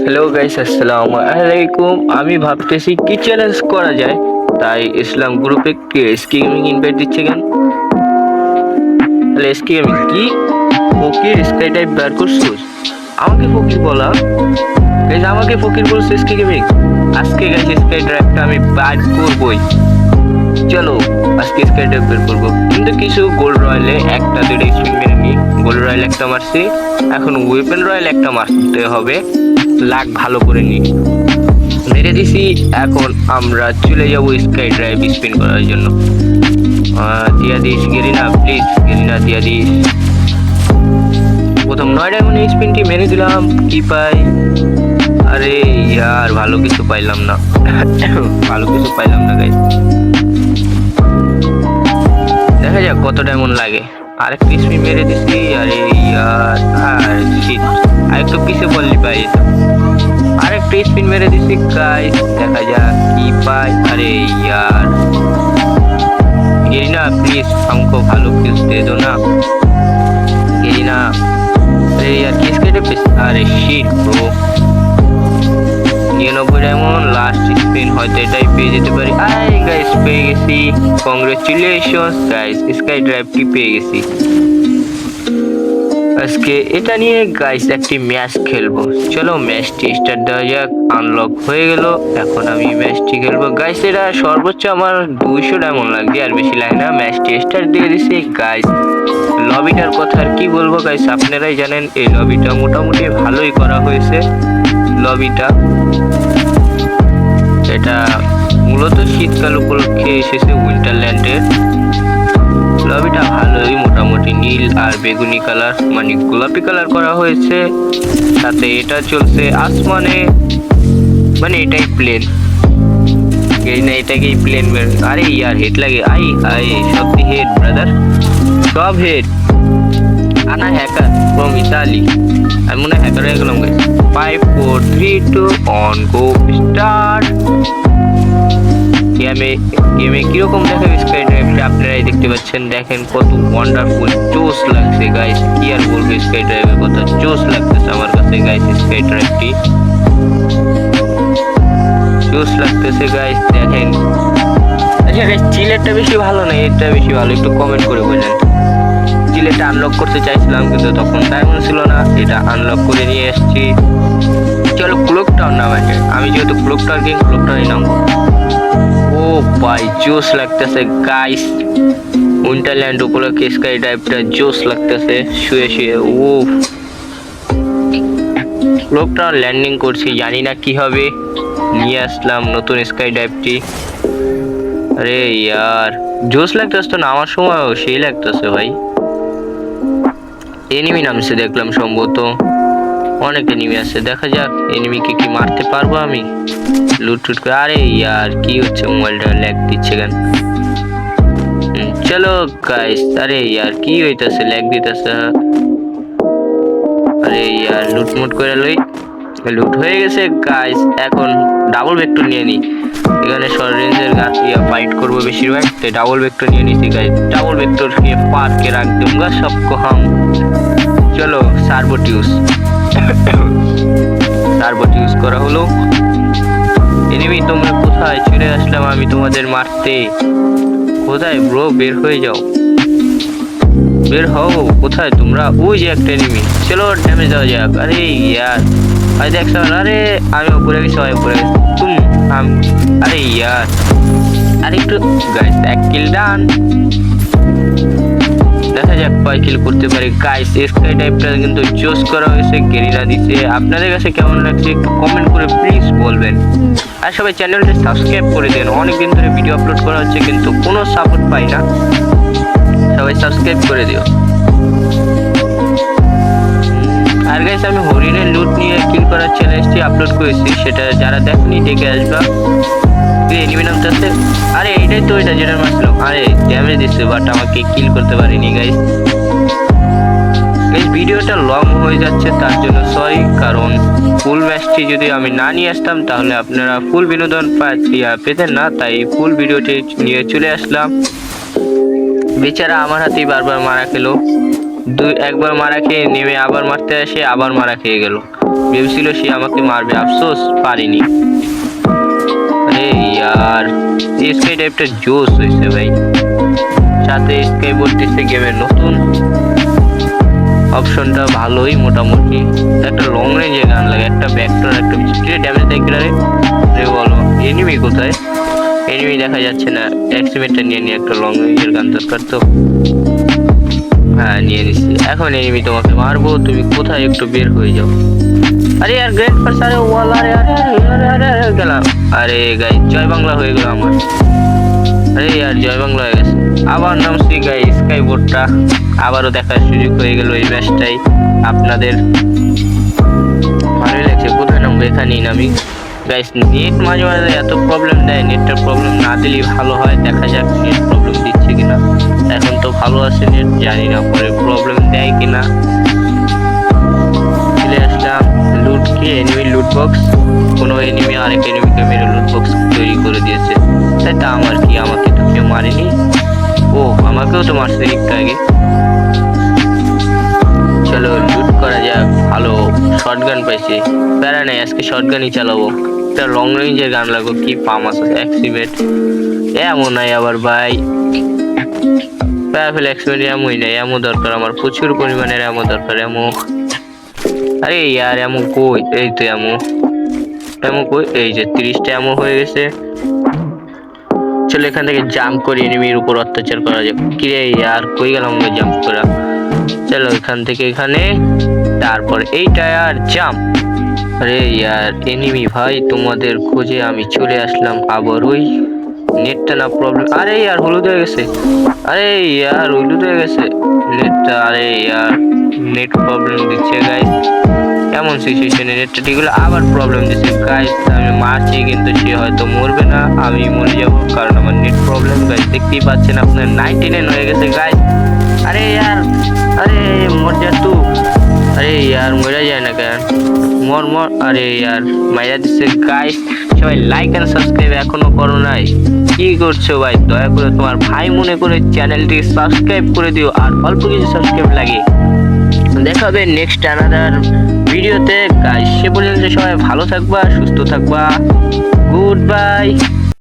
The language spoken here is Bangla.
হ্যালো গাইস, আসসালামু আলাইকুম। আমি ভাবতেছি কি চ্যালেঞ্জ করা যায়, তাই ইসলাম গ্রুপে কে এসকে গেমিং ইনভাইট দিচ্ছে কেন? তাহলে এসকে গেমিং কি ফকির স্কাই টাইপ বের করছিস? আমাকে ফকির বলা? গাইস আমাকে ফকির বলছে এসকে গেমিং। আজকে গাইস স্কাই ড্রাইভটা আমি বার করবই। চলো আজকে স্কাই ড্রাইভ বের করবো, কিন্তু কিছু গোল্ড রয়্যালে একটা দুটো স্পিন মেরে নি। গোল্ড রয়্যাল একটা মারছি, এখন ওয়েপেন রয়্যাল একটা মারতে হবে। লাক ভালো করে নি, মেরে দিছি। এখন আমরা চলে যাব স্কাই ড্রাইভ স্পিন করার জন্য। দিয়া দিস গেরিনা, প্লিজ গেরিনা দিয়া দিস। প্রথম 9 ডায়মন্ডের স্পিনটি মেরে দিলাম, কি পাই? আরে ইয়ার ভালো কিছু পাইলাম না। ভালো কিছু পাইলাম না গাইস, দেখা যাক কত ডায়মন্ড লাগে। আরেকটা স্পিন মেরে দিছি। আরে ইয়ার আরেকটু পিছে বললি পাই। আরেকটা স্পিন মেরে দিছি গাইস, দেখা যাক কি পাই। আরে यार গেরিনা প্লিজ हमको ভালো কিলস দে দো না গেরিনা। আরে यार কিস কেটে পিস। আরে shit bro, 99 diamond last spin, হয়তো এটাই পেয়ে যেতে পারি। আই গাইস পেয়ে গেছি, কংগ্রেচুলেশনস গাইস, স্কাই ড্রাইভটি পেয়ে গেছি। আজকে এটা নিয়ে গাইস একটি ম্যাচ খেলবো। চলো ম্যাচটি স্টার্ট দেওয়া যাক। আনলক হয়ে গেল, এখন আমি ম্যাচটি খেলবো গাইস। এটা সর্বোচ্চ আমার 200 ডায়মন্ড লাগবে, আর বেশি লাগে না। ম্যাচটি স্টার্ট দিয়ে দিছি গাইস। লবিটার কথা আর কি বলবো গাইস, আপনারাই জানেন এই লবিটা মোটামুটি ভালোই করা হয়েছে। লবিটা এটা মূলত শীতকাল উপলক্ষে এসেছে উইন্টারল্যান্ডের। লবিটা ভালোই, মোটামুটি নীল আর বেগুনি কালার মানে গোলাপি কালার করা হয়েছে। সাথে এটা চলছে আসমানে, মানে এটাই প্লেন। এই না এটাকেই প্লেন। আরে ইয়ার হেড লাগে। আই আই সব হেড ব্রাদার, সব হেড। আনা হ্যাকার ফ্রম ইতালি। আমি মনে হয় হ্যাকার হয়ে গেলাম গাইস। 5 4 3 2 on go start. গেমে কিরকম দেখাবে স্কাই ড্রাইভটা আপনারাই দেখতে পাচ্ছেন। দেখেন কত ওয়ান্ডারফুল, জোস লাগছে গাইস। কি আর বলবো, স্কাই ড্রাইভের কথা জোস লাগতেছে আমার কাছে গাইস। স্কাই ড্রাইভটি জোস লাগতেছে গাইস, দেখেন। আচ্ছা গাইস, চিলেটটা বেশি ভালো না এটা বেশি ভালো? একটু কমেন্ট করে বলেন। চিলেটটা আনলক করতে চাইছিলাম, কিন্তু তখন ডায়মন্ড ছিল না। এটা আনলক করে নিয়ে এসেছি। চলো ক্লক টাওয়ার নামাই। আমি যেহেতু ক্লক টাওয়ার কিং, ক্লক টাওয়ারই নামবো। ও ভাই জোস লাগতেছে গাইস, উইন্টারল্যান্ড উপলক্ষে স্কাই ড্রাইভটা জোস লাগতেছে। শুয়ে শুয়ে ও লোকটা ল্যান্ডিং করছি, জানি না কি হবে। নিয়ে আসলাম নতুন স্কাই ড্রাইভটি। আরে ইয়ার জোস লাগতেছে তো, নামার সময়ও সেই লাগতেছে ভাই। এনিমি নামছে দেখলাম, সম্ভবত অনেক এনিমি আছে। দেখা যাক এনিমিকে কি মারতে পারবো আমি লুট টুট করে। আরে ইয়ার কি হচ্ছে, মোবাইলটা ল্যাগ দিচ্ছে কেন? চলো গাইস। আরে ইয়ার কি হইতাছে, ল্যাগ দিতেছে। আরে ইয়ার লুটমুট করে লই। লুট হয়ে গেছে গাইস। এখন ডাবল ভেক্টর নিয়ে নি। এখানে শর্ট রেঞ্জের ফাইট করবো বেশিরভাগ, তাই ডাবল ভেক্টর নিয়ে নিছি গাইস। ডাবল ভেক্টর কে পার্কে রাখ दूंगा सबको हम। চলো সার্বোট ইউজ করা হলো। এনিমি তোমরা কোথায়? চলে আসলাম আমি তোমাদের মারতে। কোথায় ব্রো? বের হয়ে যাও, বের হও। কোথায় তোমরা? ওই যে একটা এনিমি। চলো ড্যামেজ দেওয়া যাক। আরে ইয়ার আরে দেখ, আরে আমি উপরে গেছি, সবাই উপরে গেছি। আরে ইয়ার আরে একটু গাইস, এক কিল ডান। দেখা যাক কয় কিল করতে পারি গাইস। স্কাই টাইপটা কিন্তু জোস করা হয়েছে, গেরিনা দিছে। আপনাদের কাছে কেমন লাগছে একটু কমেন্ট করে প্লিজ বলবেন। আর সবাই চ্যানেলটা সাবস্ক্রাইব করে দেন। অনেকদিন ধরে ভিডিও আপলোড করা হচ্ছে কিন্তু কোনো সাপোর্ট পাই না, সবাই সাবস্ক্রাইব করে দিও। আর গাইস আমি হরিণের লুট নিয়ে কিল করার চ্যালেঞ্জটি আপলোড করেছি, সেটা যারা দেখনি দেখে আসবা। এনিমি নামতেছে। আরে এইটাই তো, এটা যেটা মারছিলাম। আরে ড্যামেজ দিচ্ছে, বাট আমাকে কিল করতে পারিনি গাইস। এই ভিডিওটা লং হয়ে যাচ্ছে, তার জন্য সরি। কারণ ফুল ম্যাচটি যদি আমি না নিয়ে আসতাম তাহলে আপনারা ফুল বিনোদন পেতেন না, তাই ফুল ভিডিওটি নিয়ে চলে আসলাম। বেচারা আমার হাতেই বারবার মারা খেলো। একবার মারা খেয়ে নেমে আবার মারতে আসে, আবার মারা খেয়ে গেল। ভেবেছিল সে আমাকে মারবে, আফসোস পারিনি। আরে ইয়ার, স্কাই টাইপটা জোস হয়েছে ভাই। সাথে স্কাই বলতেছে গেমের নতুন অপশনটা ভালোই মোটামুটি। একটা লং রেঞ্জের গান লাগে, একটা ব্যাকটার একটা বিচিত্র ড্যামেজ দেখবে রে। বলো এনিমি কোথায়? এনিমি দেখা যাচ্ছে না। এক্সিমেটটা নিয়ে নিয়ে একটা লং রেঞ্জের গান দরকার তো। হ্যাঁ নিয়ে নিচ্ছি। এখন এনিমি তোমাকে মারবো, তুমি কোথায় একটু বের হয়ে যাও। আরে यार গ্রেট পার্স, আরে ওয়াল, আরে আরে আরে আরে আরে গেলাম। আরে গাইস জয় বাংলা হয়ে গেল আমার। আরে यार জয় বাংলা হয়ে গেছে। আবার নামছি গাইস স্কাই বোর্ডটা, আবারও দেখার সুযোগ হয়ে গেল এই ম্যাচটাই আপনাদের। ভালোই লাগছে। কোথায় নামবো? এখানেই নামি গাইস। নেট মাঝে মাঝে এত প্রবলেম দেয়, নেটটার প্রবলেম না দিলেই ভালো হয়। দেখা যাক নেট প্রবলেম দিচ্ছে কিনা। এখন তো ভালো আছে নেট, জানি না পরে প্রবলেম দেয় কিনা। চলে আসলাম লুট কি এনিমি লুট বক্স। কোনো এনিমি আরেক এনিমিকে মেরে লুট বক্স তৈরি করে দিয়েছে। সেটা আমার কি, আমাকে তো কেউ মারেনি। ও আমাকেও তো মারছে একটু আগে। চলো লুট করা যাক। ভালো শটগান পাইছি, প্যারা নেই, আজকে শটগানই চালাবো। একটা লং রেঞ্জের গান লাগবো। কি পাম আছে এক্সিমেট এমন নাই আবার ভাই। প্যারাফেল এক্সিমেট এমনই নাই, এমন দরকার আমার, প্রচুর পরিমাণের এমন দরকার। এমন আরে ইয়ার এমন কই? এই তো এমন কই? এই যে 30টা এমন হয়ে গেছে। চলো এখান থেকে জাম্প করি, এনিমির উপর অত্যাচার করা যাক। কিরে ইয়ার কই গেলাম জাম্প করা? চলো এখান থেকে এখানে, তারপর এইটা আর জাম্প। আরে ইয়ার এনিমি ভাই, তোমাদের খোঁজে আমি চলে আসলাম আবার। ওই নেটটা না প্রবলেম। আরে ইয়ার হলুদ হয়ে গেছে। আরে ইয়ার হলুদ হয়ে গেছে নেটটা। আরে ইয়ার নেট প্রবলেম দিচ্ছে গাইস। এমন সিচুয়েশনে নেটটা ঠিক হলো আবার প্রবলেম দিচ্ছে গাইস। আমি মারছি কিন্তু সে হয়তো মরবে না, আমি মরে যাব, কারণ আমার নেট প্রবলেম গাইস। দেখতেই পাচ্ছেন আপনার 99 হয়ে গেছে গাইস। আরে ইয়ার, আরে মর যা তু। আরে ইয়ার মরে যায় না কেন? মর মর। আরে ইয়ার মাইরা দিচ্ছে গাইস। সবাই লাইক এন্ড সাবস্ক্রাইব এখনো করো নাই, কি করছো ভাই? দয়া করে তোমার ভাই মনে করে চ্যানেলটি সাবস্ক্রাইব করে দিও। আর অল্প কিছু সাবস্ক্রাইব লাগে। দেখা হবে নেক্সট আনাদার ভিডিওতে গাইস। সে পর্যন্ত সবাই ভালো থাকবা, সুস্থ থাকবা। Good bye.